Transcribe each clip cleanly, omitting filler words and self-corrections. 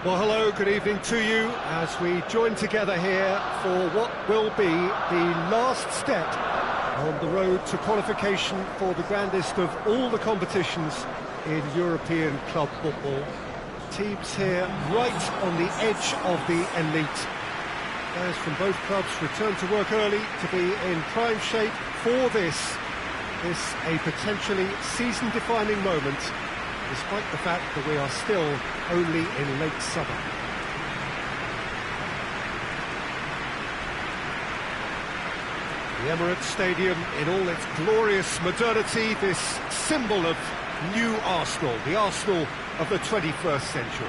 Well, hello, good evening to you as we join together here for what will be the last step on the road to qualification for the grandest of all the competitions in European club football. Teams here right on the edge of the elite. Players from both clubs return to work early to be in prime shape for this a potentially season-defining moment, despite the fact that we are still only in late summer. The Emirates Stadium in all its glorious modernity, this symbol of new Arsenal, the Arsenal of the 21st century.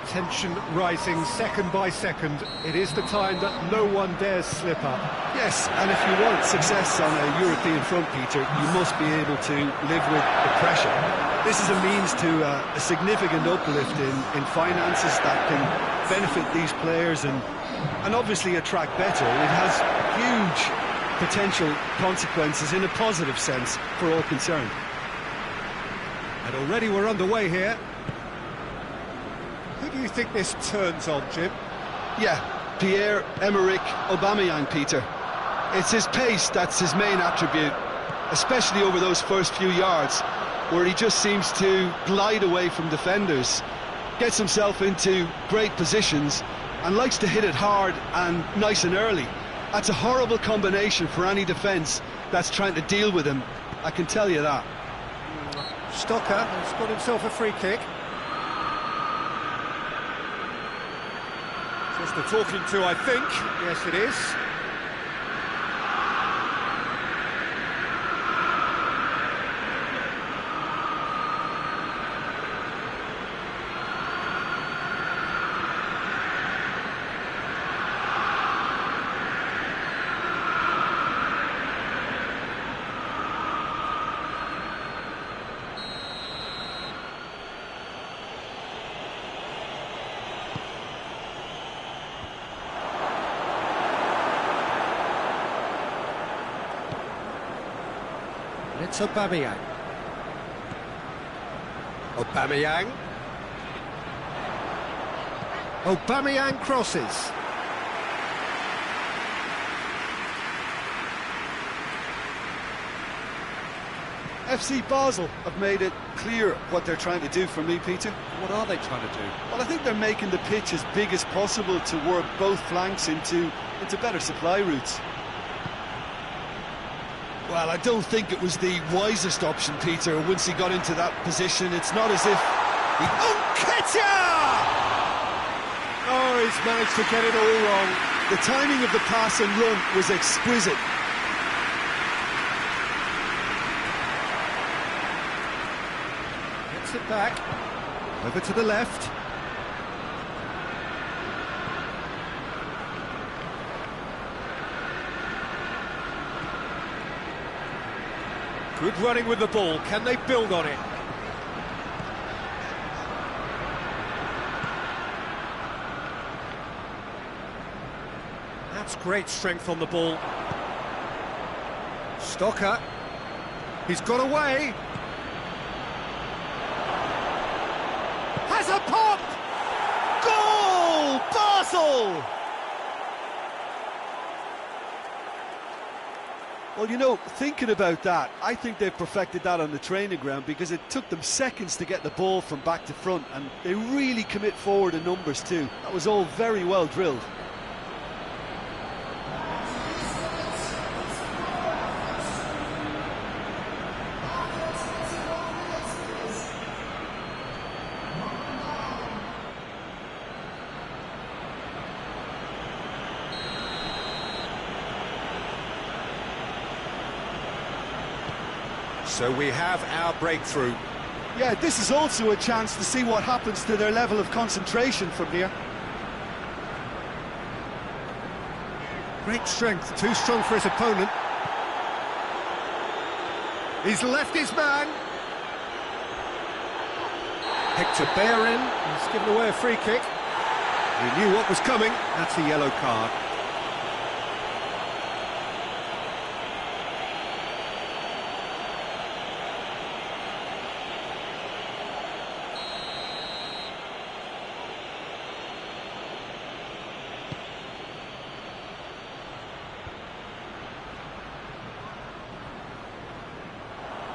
Tension rising second by second. It is the time that no one dares slip up. Yes, and if you want success on a European front, Peter, you must be able to live with the pressure. This is a means to a significant uplift in finances that can benefit these players and obviously attract better. It has huge potential consequences in a positive sense for all concerned. And already we're underway here. Who do you think this turns on, Jim? Yeah, Pierre-Emerick Aubameyang, Peter. It's his pace that's his main attribute, especially over those first few yards, where he just seems to glide away from defenders, gets himself into great positions, and likes to hit it hard and nice and early. That's a horrible combination for any defence that's trying to deal with him, I can tell you that. Stocker has got himself a free kick. Just the talking to, I think. Yes, it is. It's Aubameyang. Aubameyang. Aubameyang crosses. FC Basel have made it clear what they're trying to do for me, Peter. What are they trying to do? Well, I think they're making the pitch as big as possible to work both flanks into better supply routes. Well, I don't think it was the wisest option, Peter, once he got into that position. It's not as if he... Nketiah! Oh, he's managed to get it all wrong. The timing of the pass and run was exquisite. Gets it back. Over to the left. Good running with the ball. Can they build on it? That's great strength on the ball. Stocker. He's got away. Has a pop! Goal! Basel! Well, you know, thinking about that, I think they perfected that on the training ground because it took them seconds to get the ball from back to front, and they really commit forward in numbers too. That was all very well drilled. So we have our breakthrough. Yeah, this is also a chance to see what happens to their level of concentration from here. Great strength, too strong for his opponent. He's left his man. Hector Bellerin, he's given away a free kick. He knew what was coming. That's a yellow card.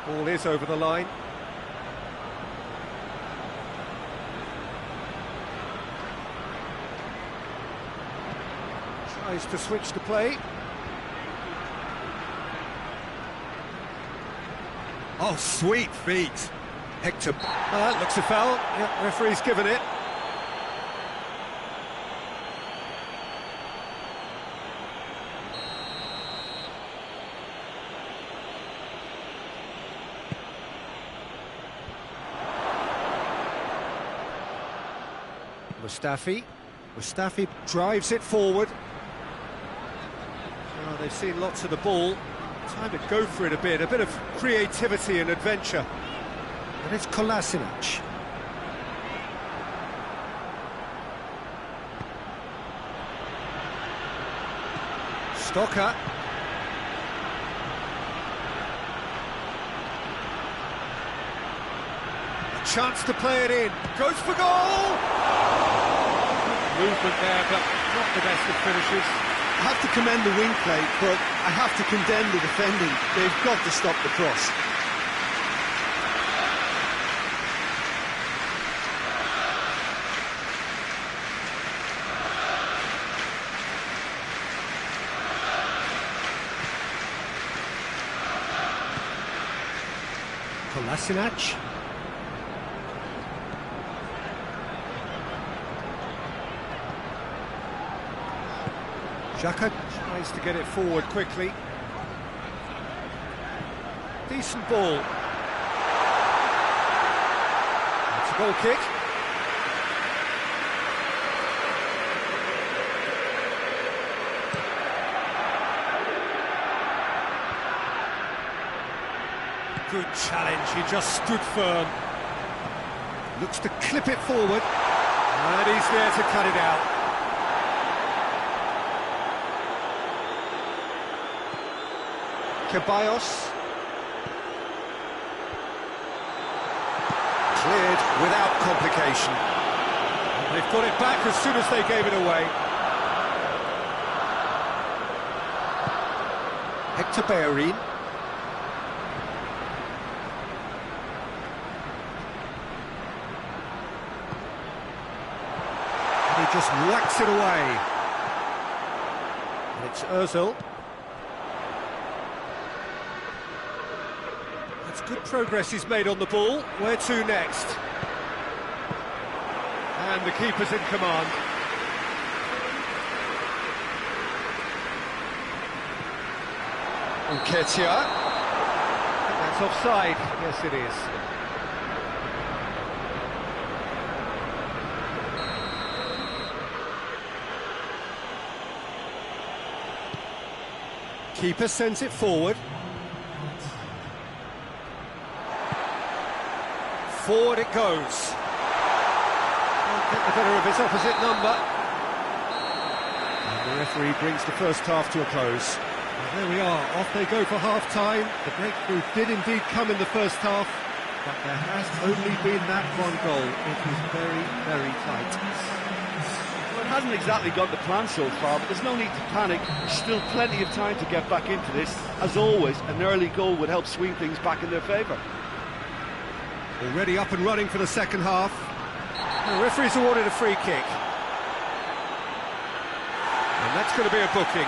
Ball is over the line. Tries to switch the play. Oh, sweet feet. Hector. Looks a foul. Yeah, referee's given it. Mustafi drives it forward. Oh, they've seen lots of the ball. Time to go for it a bit of creativity and adventure. And it's Kolasinac. Stocker. A chance to play it in. Goes for goal! Movement there, but not the best of finishes. I have to commend the wing play, but I have to condemn the defending. They've got to stop the cross. Kolasinac. Xhaka tries to get it forward quickly. Decent ball. It's a goal kick. Good challenge, he just stood firm. Looks to clip it forward. And he's there to cut it out. Ceballos. Cleared without complication. And they've got it back as soon as they gave it away. Hector Bellerin. And he just whacks it away. And it's Ozil. That's good progress he's made on the ball. Where to next? And the keeper's in command. Nketiah. That's offside. Yes, it is. Keeper sends it forward. Forward it goes. Can't get the better of his opposite number. And the referee brings the first half to a close. And there we are, off they go for half-time. The breakthrough did indeed come in the first half, but there has only been that one goal. It was very, very tight. Well, it hasn't exactly got the plan so far, but there's no need to panic. There's still plenty of time to get back into this. As always, an early goal would help swing things back in their favour. Already up and running for the second half. The referee's awarded a free kick. And that's going to be a booking.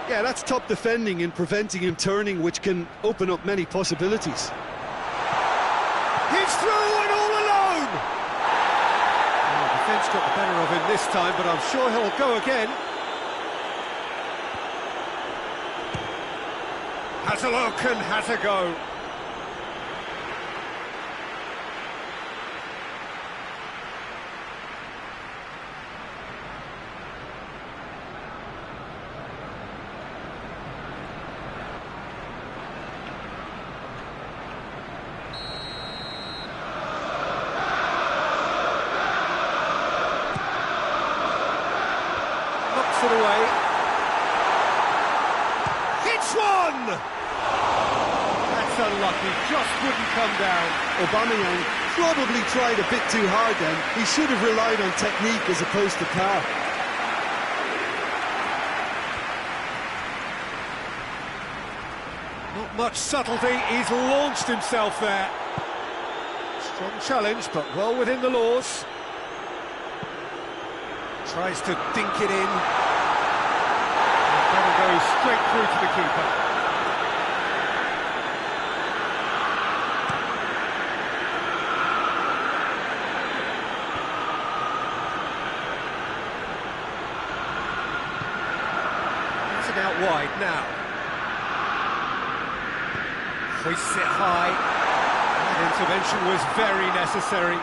Yeah, that's top defending and preventing him turning, which can open up many possibilities. He's through and all alone! Well, the defence got the better of him this time, but I'm sure he'll go again. Has a look and has a go. This one! That's unlucky, just wouldn't come down. Aubameyang probably tried a bit too hard then. He should have relied on technique as opposed to power. Not much subtlety, he's launched himself there. Strong challenge, but well within the laws. Tries to dink it in. That'll go straight through to the keeper. It's out wide now. Hoists it high. That intervention was very necessary.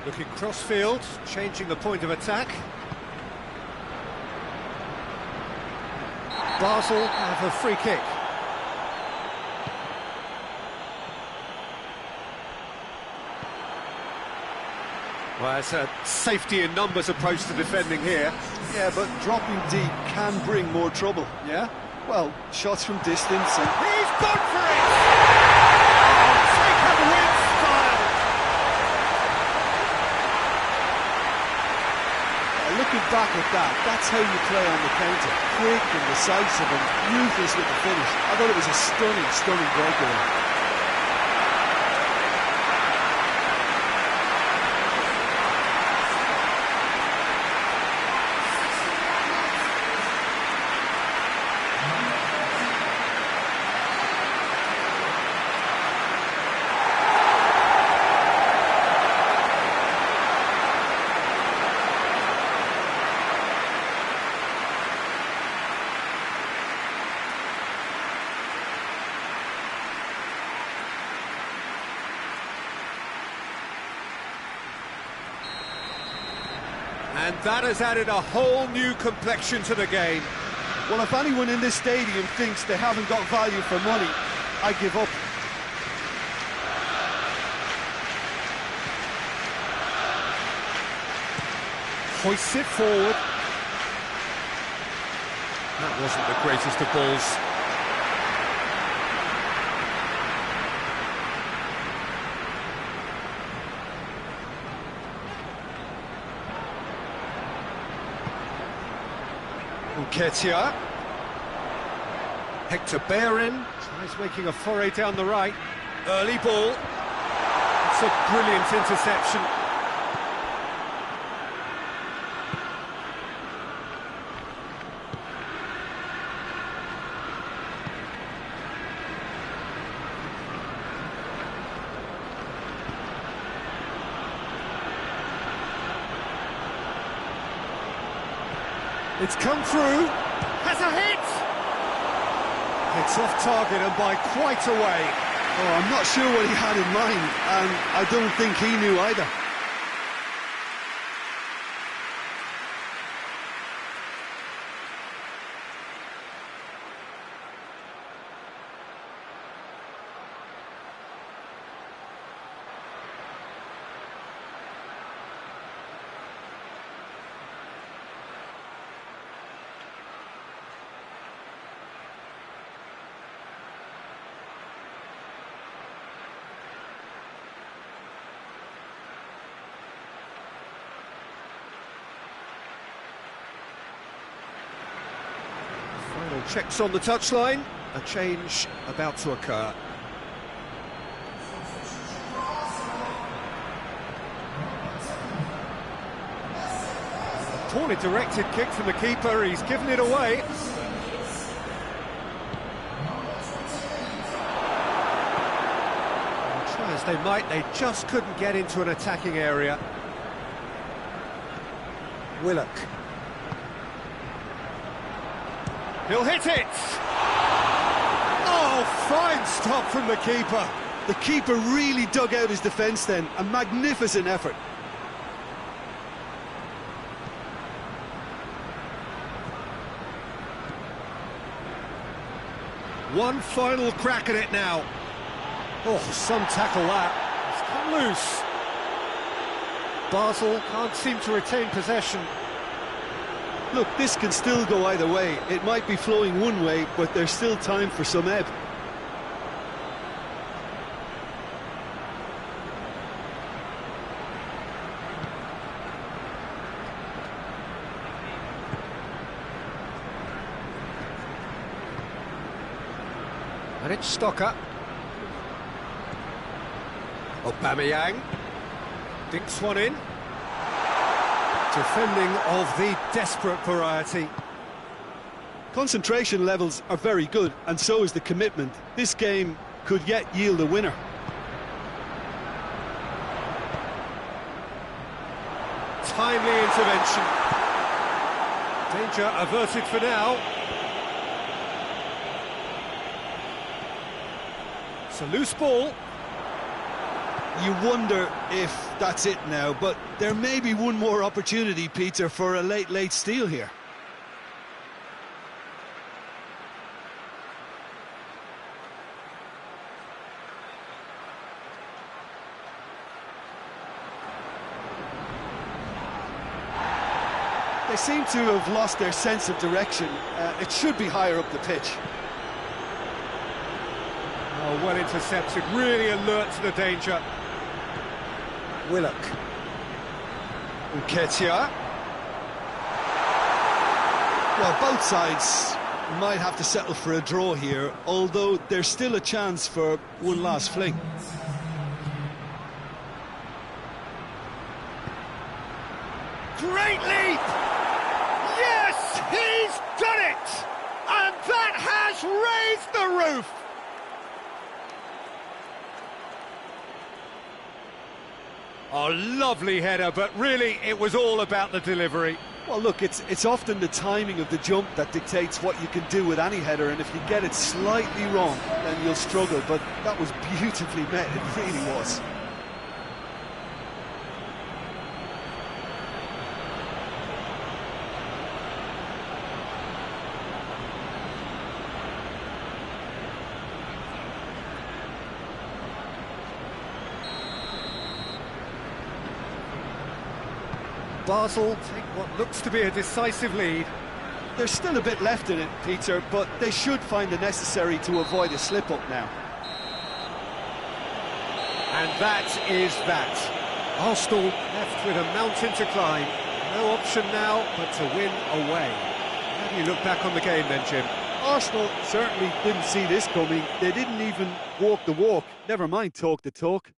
Looking cross-field, changing the point of attack. Basel have a free kick. Well, it's a safety in numbers approach to defending here. Yeah, but dropping deep can bring more trouble. Yeah? Well, shots from distance and... He's gone for it! Oh, take a win style! Looking back at that, that's how you play on the counter. Quick and decisive and ruthless with the finish. I thought it was a stunning breakaway. And that has added a whole new complexion to the game. Well, if anyone in this stadium thinks they haven't got value for money, I give up. Hoists it forward. That wasn't the greatest of balls. Nketiah. Hector Bellerin tries making a foray down the right. Early ball. It's a brilliant interception. It's come through, has a hit! It's off target and by quite a way. Oh, I'm not sure what he had in mind, and I don't think he knew either. Final checks on the touchline, a change about to occur. A poorly directed kick from the keeper, he's given it away. And try as they might, they just couldn't get into an attacking area. Willock. He'll hit it! Oh, fine stop from the keeper. The keeper really dug out his defence then. A magnificent effort. One final crack at it now. Oh, some tackle that. It's come loose. Basel can't seem to retain possession. Look, this can still go either way. It might be flowing one way, but there's still time for some ebb. And it's Stocker. Aubameyang dinks one in. Defending of the desperate variety. Concentration levels are very good, and so is the commitment. This game could yet yield a winner. Timely intervention. Danger averted for now. It's a loose ball. You wonder if that's it now, but there may be one more opportunity, Peter, for a late steal here. They seem to have lost their sense of direction. It should be higher up the pitch. Oh, well intercepted, really alert to the danger. Willock. Nketiah. Well, both sides might have to settle for a draw here, although there's still a chance for one last fling. Great leap! Yes, he's done it! And that has raised the roof! Oh, lovely header, but really it was all about the delivery. Well, look, it's often the timing of the jump that dictates what you can do with any header, and if you get it slightly wrong, then you'll struggle, but that was beautifully met, it really was. Basel take what looks to be a decisive lead. There's still a bit left in it, Peter, but they should find the necessary to avoid a slip-up now. And that is that. Arsenal left with a mountain to climb. No option now but to win away. How do you look back on the game then, Jim? Arsenal certainly didn't see this coming. They didn't even walk the walk, never mind talk the talk.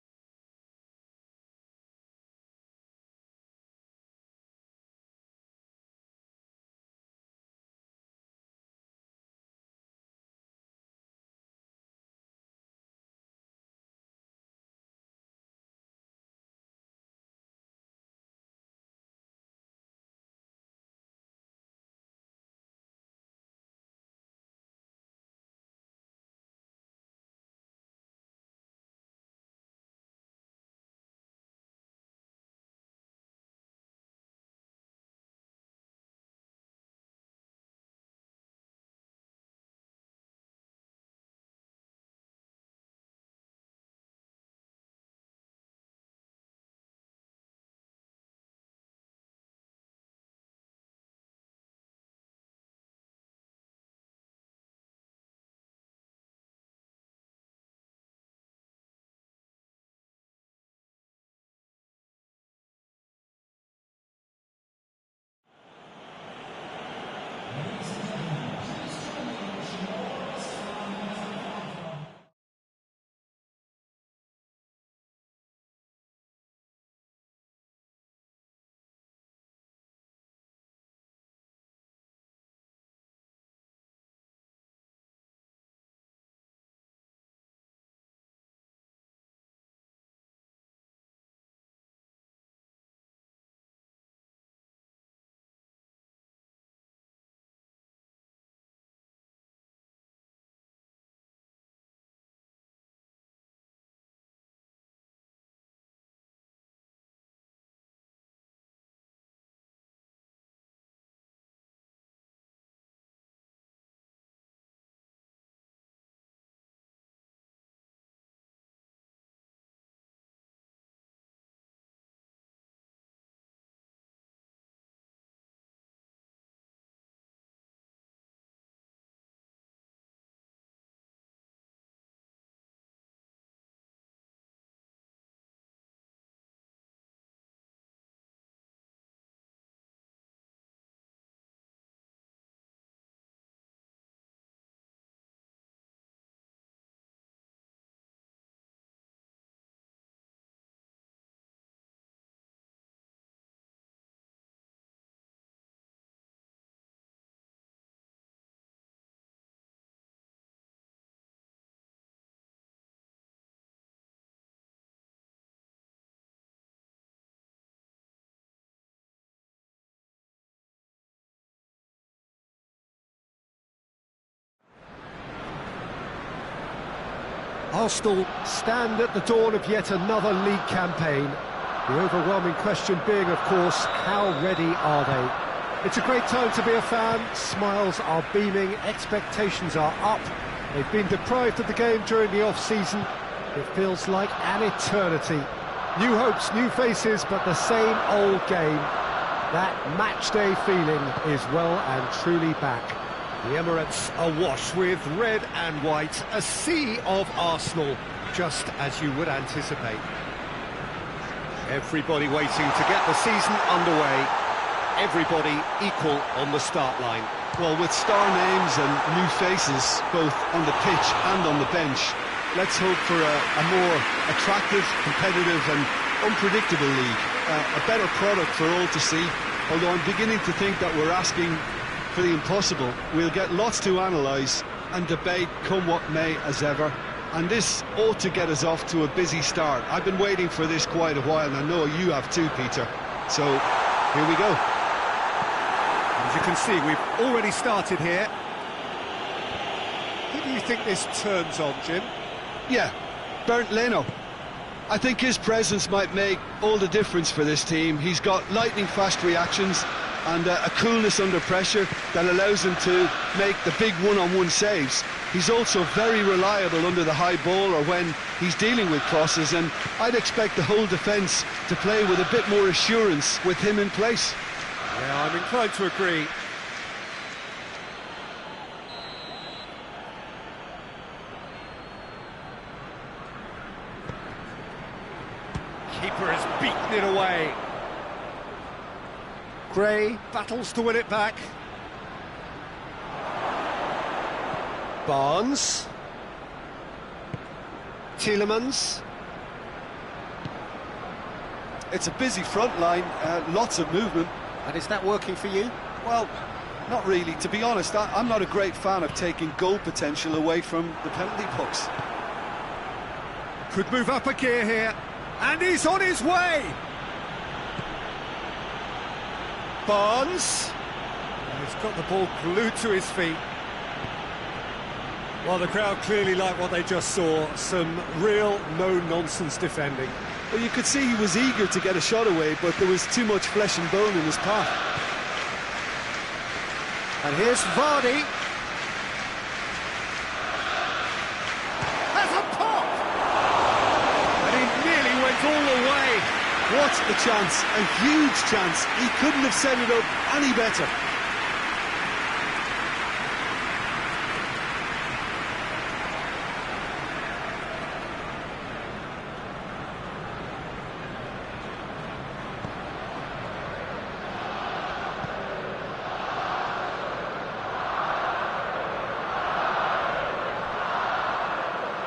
Arsenal stand at the dawn of yet another league campaign. The overwhelming question being, of course, how ready are they? It's a great time to be a fan. Smiles are beaming, expectations are up. They've been deprived of the game during the off-season. It feels like an eternity. New hopes, new faces, but the same old game. That match-day feeling is well and truly back. The Emirates awash with red and white, a sea of Arsenal, just as you would anticipate. Everybody waiting to get the season underway. Everybody equal on the start line. Well, with star names and new faces, both on the pitch and on the bench, let's hope for a more attractive, competitive and unpredictable league. A better product for all to see, although I'm beginning to think that we're asking for the impossible. We'll get lots to analyse and debate come what may as ever, and this ought to get us off to a busy start. I've been waiting for this quite a while, and I know you have too, Peter. So, here we go. As you can see, we've already started here. Who do you think this turns on, Jim? Yeah, Bernd Leno. I think his presence might make all the difference for this team. He's got lightning-fast reactions and a coolness under pressure that allows him to make the big one-on-one saves. He's also very reliable under the high ball or when he's dealing with crosses, and I'd expect the whole defence to play with a bit more assurance with him in place. Yeah, I'm inclined to agree. Keeper has beaten it away. Gray battles to win it back. Barnes. Tielemans. It's a busy front line, lots of movement. And is that working for you? Well, not really. To be honest, I'm not a great fan of taking goal potential away from the penalty box. Could move up a gear here. And he's on his way! Barnes. He's got the ball glued to his feet. Well, the crowd clearly like what they just saw. Some real no-nonsense defending. Well, you could see he was eager to get a shot away, but there was too much flesh and bone in his path. And here's Vardy. That's a pop! And he nearly went all the way. What a chance, a huge chance. He couldn't have set it up any better.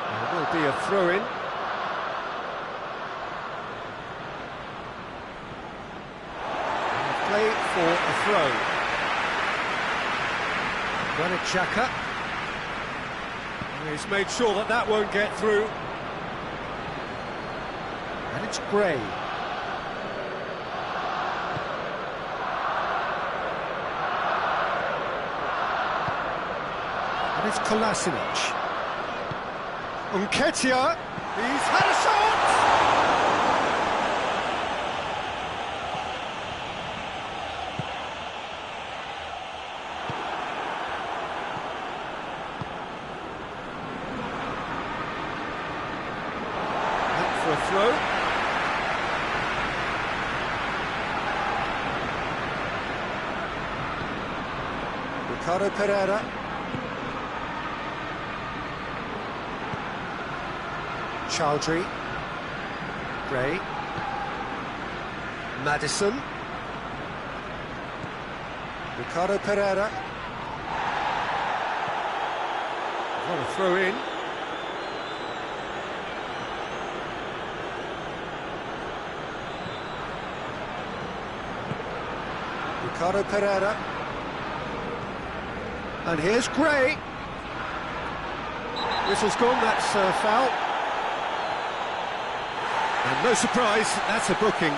There will be a throw-in. Play for a throw. Granit Xhaka. He's made sure that that won't get through. And it's Gray. And it's Kolasinac. Nketiah. He's had a shot! For a throw. Ricardo Pereira. Chowdhury. Gray. Maddison. Ricardo Pereira. What a throw in. Ricardo Pereira. And here's Gray. Whistle's gone, that's a foul. And no surprise, that's a booking.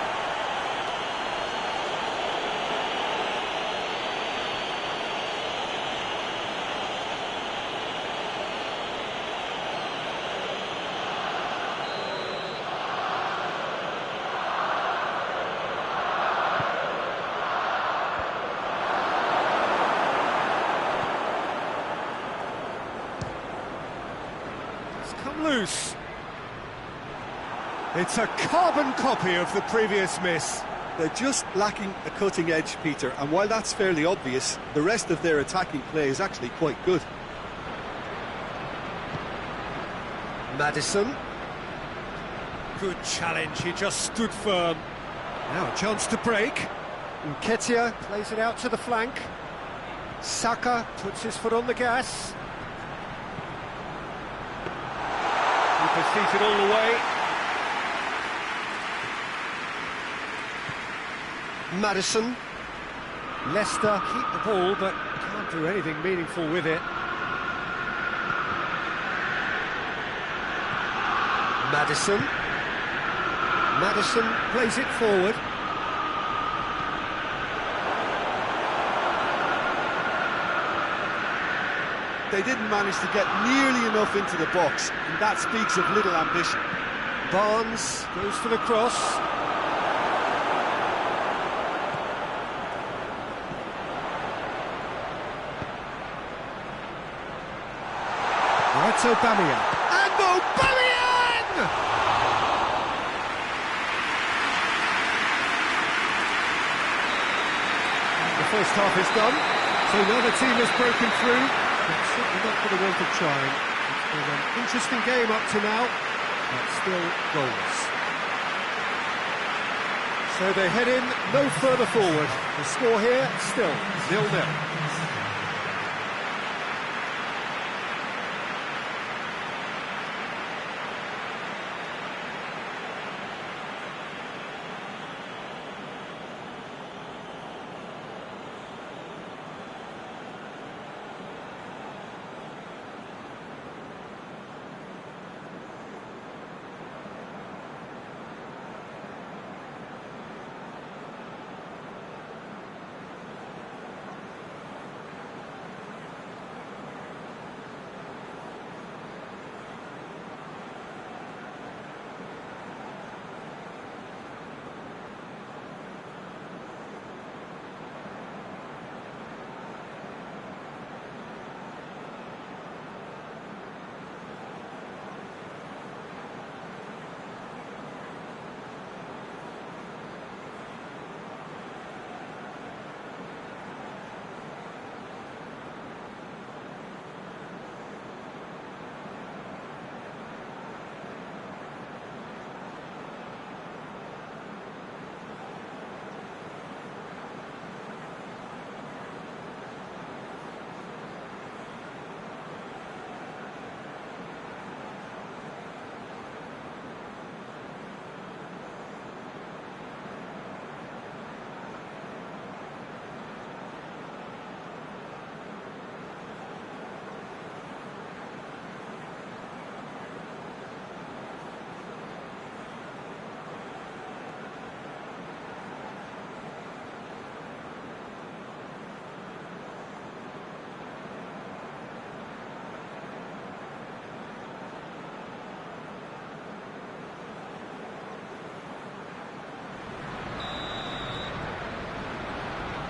It's a carbon copy of the previous miss. They're just lacking a cutting edge, Peter, and while that's fairly obvious, the rest of their attacking play is actually quite good. Maddison. Good challenge, he just stood firm. Now a chance to break. Nketiah plays it out to the flank. Saka puts his foot on the gas. Keeper seated all the way. Maddison. Leicester keep the ball but can't do anything meaningful with it. Maddison. Maddison plays it forward. They didn't manage to get nearly enough into the box, and that speaks of little ambition. Barnes goes for the cross. That's Aubameyang. And Aubameyang! The first half is done, so now the team has broken through. It's certainly not for the want of trying. It's been an interesting game up to now, but still goalless. So they head in no further forward. The score here still 0-0.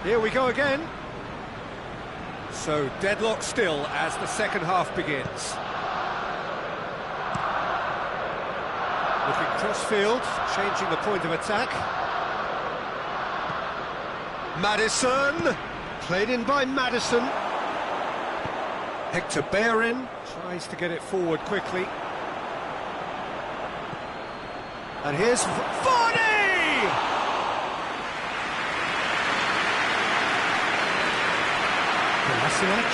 Here we go again. So deadlock still as the second half begins. Looking cross-field, changing the point of attack. Maddison, played in by Maddison. Hector Bellerin tries to get it forward quickly. And here's Vardy! Kolasinac.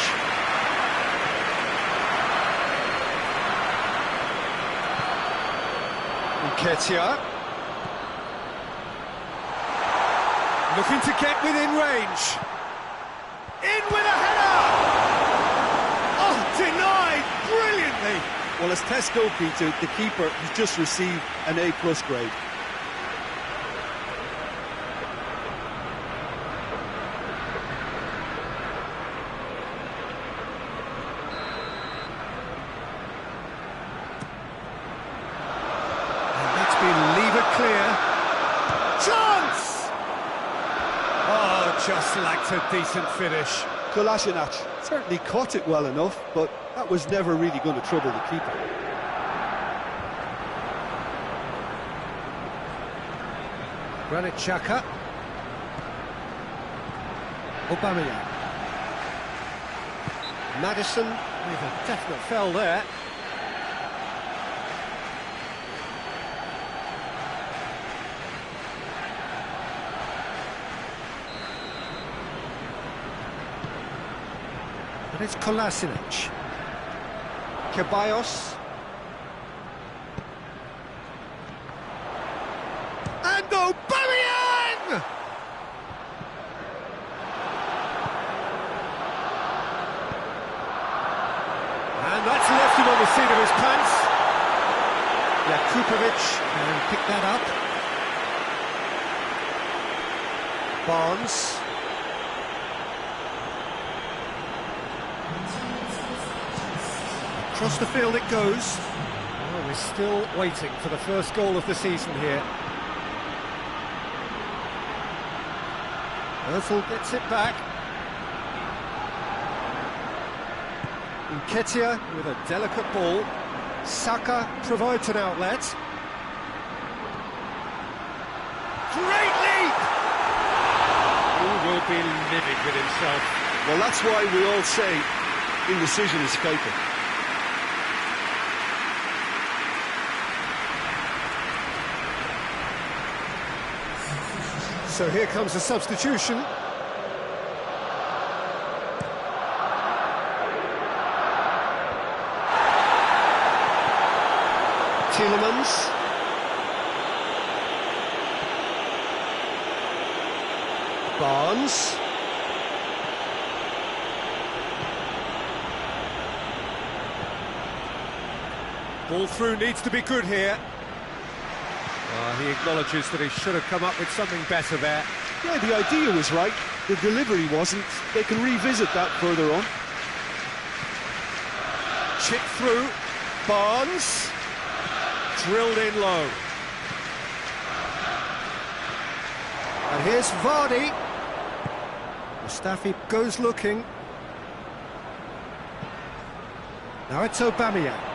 Nketiah. Looking to get within range. In with a header! Oh, denied brilliantly! Well, as tests go, Peter, the keeper has just received an A+ grade. Clear. Chance! Oh, just lacked a decent finish. Kolasinac certainly caught it well enough, but that was never really going to trouble the keeper. Granit Xhaka. Aubameyang. Maddison with a definite foul there. And it's Kolasinac. Ceballos. And Aubameyang! And that's left him on the seat of his pants. Jakubovic can pick that up. Barnes. Across the field it goes. Oh, we're still waiting for the first goal of the season here. Özil gets it back. Nketiah with a delicate ball. Saka provides an outlet. Great leap! He will be livid with himself. Well, that's why we all say indecision is fatal. So here comes a substitution. Tielemans. Barnes. Ball through needs to be good here. He acknowledges that he should have come up with something better there. Yeah, the idea was right, the delivery wasn't. They can revisit that further on. Chip through. Barnes. Drilled in low. And here's Vardy. Mustafi goes looking. Now it's Aubameyang.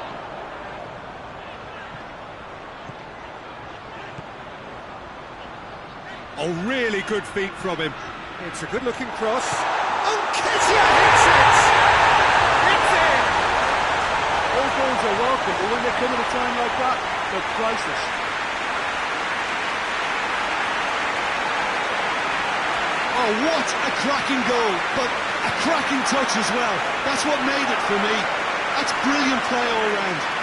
Oh, really good feet from him. It's a good-looking cross. Nketiah hits it! It's in! All goals are welcome, but when they come at a time like that, they're priceless. Oh, what a cracking goal, but a cracking touch as well. That's what made it for me. That's brilliant play all round.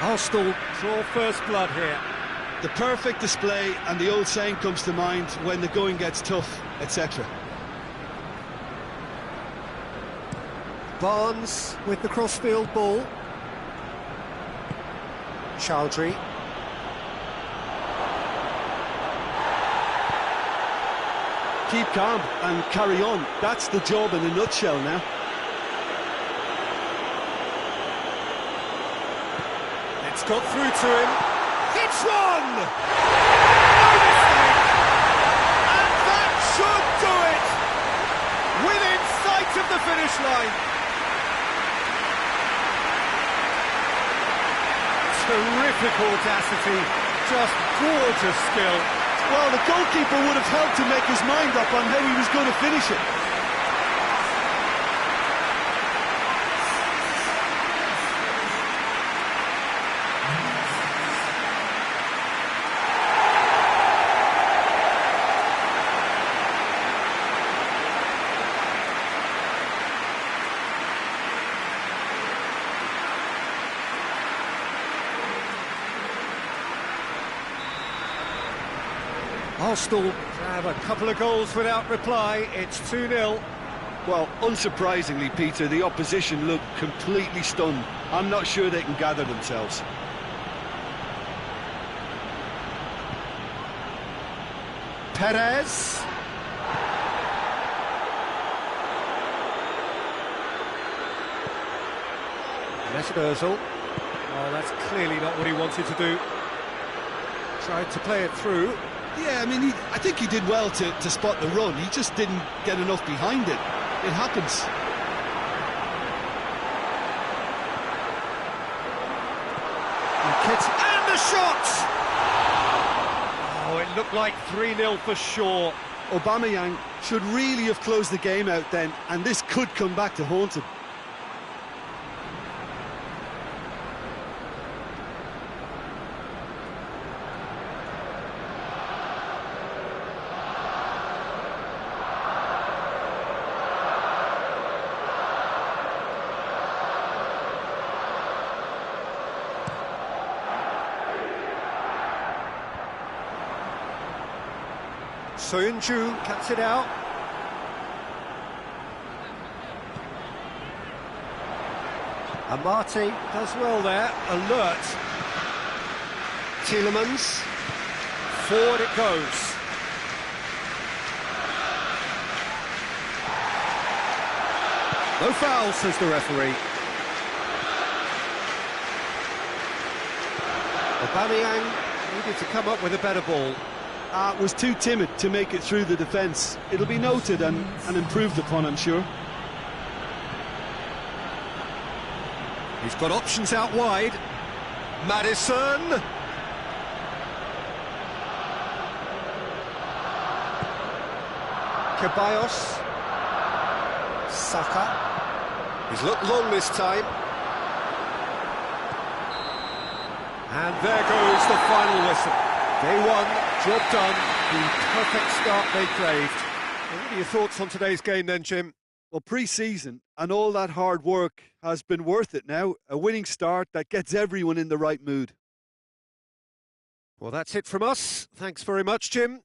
Arsenal draw first blood here. The perfect display, and the old saying comes to mind, when the going gets tough, etc. Barnes with the crossfield ball. Chowdhury. Keep calm and carry on. That's the job in a nutshell now. It's got through to him. It's one! No mistake! And that should do it! Within sight of the finish line. Terrific audacity, just gorgeous skill. Well, the goalkeeper would have helped to make his mind up on how he was going to finish it. Arsenal have a couple of goals without reply. It's 2-0. Well, unsurprisingly, Peter, the opposition look completely stunned. I'm not sure they can gather themselves. Perez. Mesut Ozil. Oh, that's clearly not what he wanted to do. Tried to play it through. Yeah, I mean, I think he did well to spot the run. He just didn't get enough behind it. It happens. And the shot! Oh, it looked like 3-0 for sure. Aubameyang should really have closed the game out then, and this could come back to haunt him. Soyuncu cuts it out. Amati does well there, alert. Tielemans, forward it goes. No foul, says the referee. Aubameyang needed to come up with a better ball. Was too timid to make it through the defence. It'll be noted and improved upon, I'm sure. He's got options out wide. Maddison. Ceballos. Saka. He's looked long this time. And there goes the final whistle. Day one, job done, the perfect start they craved. What are your thoughts on today's game then, Jim? Well, pre-season and all that hard work has been worth it now. A winning start that gets everyone in the right mood. Well, that's it from us. Thanks very much, Jim.